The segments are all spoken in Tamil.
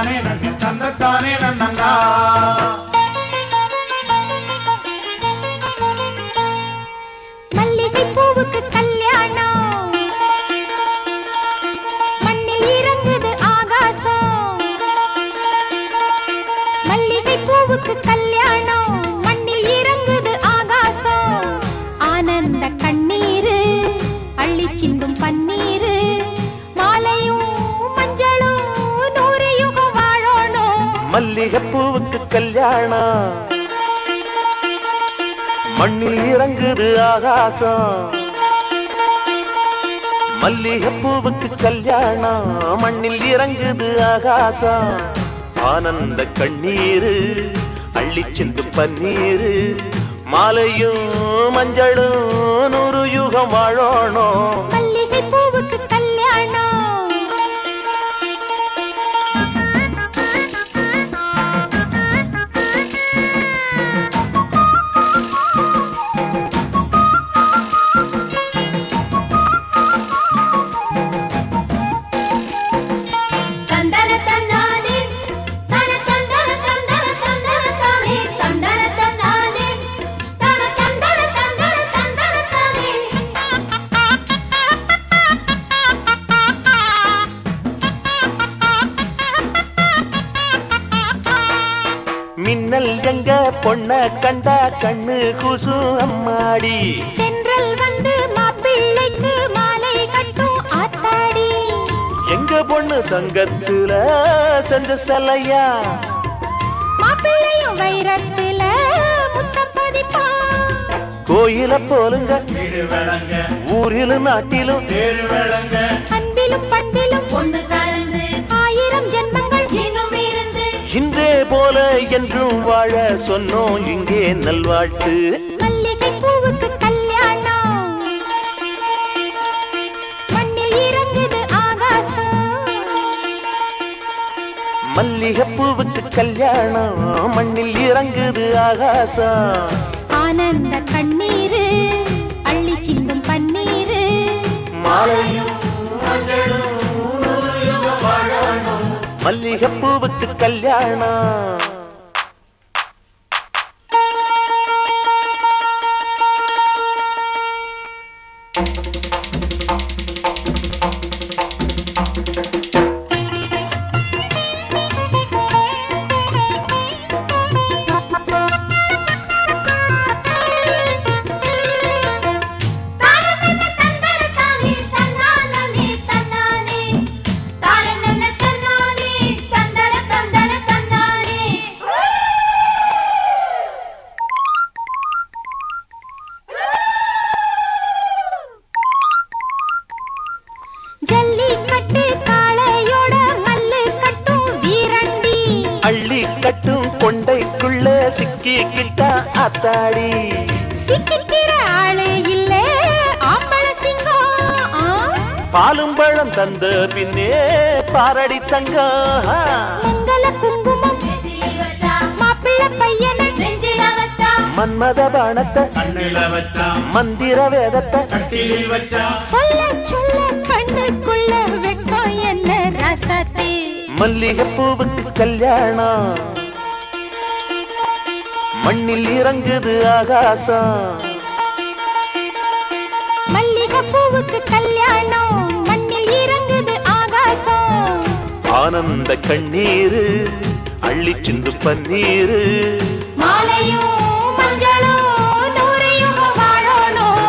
தந்தத்தானே நன்னே தந்தத்தானே நன்னங்கா மல்லிகை பூவுக்கு கல்யாணம் மண்ணில் இறங்குது ஆகாசம் மல்லிகை பூவுக்கு கல்யாணம் மண்ணில் இறங்குது ஆகாசம் ஆனந்த கண்ணீரு அள்ளி சிந்தும் பன்னீரு மாலையும் மஞ்சளும் 100 யுகம் வாழணும் மல்லிகை பூவுக்கு கல்யாணம் மண்ணில் இறங்குது ஆகாசம் மல்லிகை பூவுக்கு கல்யாணம் மண்ணில் இறங்குது ஆகாசம் ஆனந்த கண்ணீரு அள்ளி சென்று பன்னீரு மாலையும் மஞ்சளும் 100 யுகம் வாழணும் மல்லிகை பூவுக்கு கல்யாணம் மின்னல் எங்க பொண்ண கண்டா கண்ணு கூசு அம்மாடி தென்றல் வந்து மாப்பிள்ளைக்கு மாலை கட்டும் ஆத்தாடி எங்க பொண்ணு தங்கத்துல செஞ்ச சலையா மாப்பிள்ளையும் வைரத்துல முத்தம் பதிப்பான் கோயில போலுங்க வீடு விளங்க ஊரிலும் நாட்டிலும் தேரு விளங்க அன்பிலும் பண்பிலும் பொண்ணு கலந்து 1000 ஜென்மங்கள் இன்னும் இருந்து இன்றே போல என்றும் வாழ சொன்னோம் இங்கே நல்வாழ்த்து மல்லிகை பூவுக்கு கல்யாணம் மண்ணில் இறங்குது ஆகாசம் மல்லிகை பூவுக்கு கல்யாணம் மண்ணில் இறங்குது ஆகாசம் ஆனந்த கண்ணீரு அள்ளி சிந்தும் பன்னீரு மாலையும் மல்லிகை பூவுக்கு கல்யாணம் ஜல்லிக்கட்டு காளையோட மல்லு கட்டும் வீரண்டி அள்ளி கட்டும் கொண்டைக்குள்ள சிக்கிக்கிட்டா ஆத்தாடி சிக்கிக்கிற ஆளே இல்ல ஆம்பள சிங்கம் பாலும் பழம் தந்த பின்னே பாரடி தங்கம் மங்கள குங்குமம் மாப்பிள்ளை பையனை நெஞ்சில வச்சா மன்மத பாணத்தை கண்ணில வச்சா மந்திர வேதத்தை கட்டிலில் வச்சா சொல்ல சொல்ல கண்ணுக்குள்ள வெக்கம் என்ன ரசத்தை மல்லிகை பூவுக்கு கல்யாணம் மண்ணில் இறங்குது ஆகாசம் மல்லிகை பூவுக்கு கல்யாணம் மண்ணில் இறங்குது ஆகாசம் ஆனந்த கண்ணீரு அள்ளி சிந்து பன்னீரு மாலையும் மஞ்சளும் 100 யுகம் வாழணும்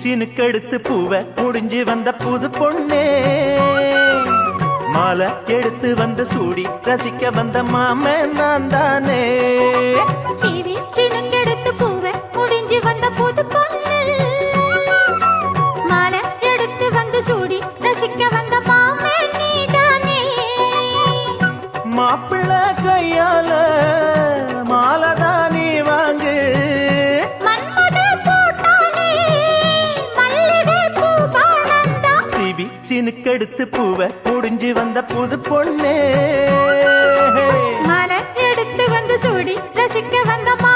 சினுக்கெடுத்து பூவை முடிஞ்சு வந்த புது பொண்ணே மாலை எடுத்து வந்து சூடி ரசிக்க வந்த மாமன் நான் தானே சீவி சினுங்கெடுத்து பூவை முடிஞ்சு வந்த புது பொண்ணு மாலை எடுத்து வந்து சூடி ரசிக்க வந்த மாமே நீதானே சினுக்கெடுத்து பூவ முடிஞ்சு வந்த புது பொண்ணே மாலை எடுத்து வந்து சூடி ரசிக்க வந்த மா